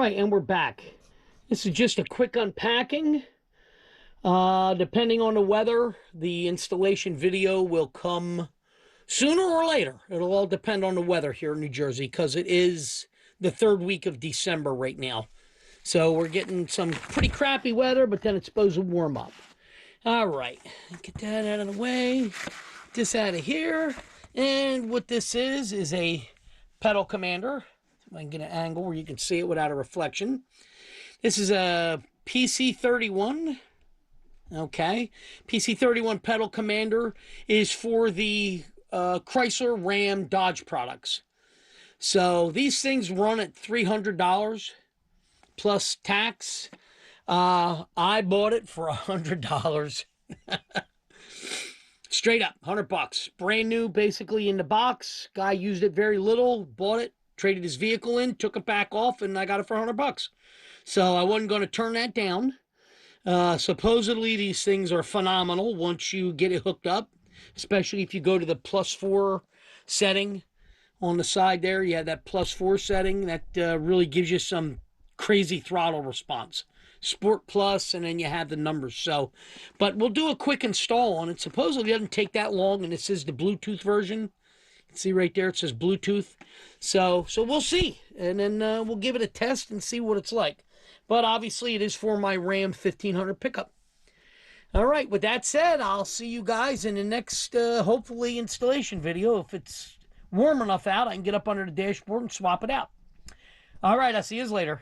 right, and we're back. This is just a quick unpacking. Depending on the weather, the installation video will come sooner or later. It'll all depend on the weather here in New Jersey, because it is the third week of December right now. So we're getting some pretty crappy weather, but then it's supposed to warm up. All right, get that out of the way. Get this out of here. And what this is a pedal commander. If I can get an angle where you can see it without a reflection. This is a PC31. Okay. PC31 pedal commander is for the Chrysler, Ram, Dodge products. So these things run at $300 plus tax. I bought it for $100. Straight up, $100. Brand new, basically in the box. Guy used it very little, bought it, traded his vehicle in, took it back off, and I got it for $100. So I wasn't going to turn that down. Supposedly these things are phenomenal once you get it hooked up, especially if you go to the +4 setting on the side there. You have that +4 setting that really gives you some crazy throttle response. Sport Plus, and then you have the numbers. So, but we'll do a quick install on it. Supposedly it doesn't take that long, and this is the Bluetooth version. You can see right there it says Bluetooth. So we'll see, and then we'll give it a test and see what it's like. But obviously it is for my Ram 1500 pickup. All right, with that said, I'll see you guys in the next, hopefully, installation video. If it's warm enough out, I can get up under the dashboard and swap it out. All right, I'll see you later.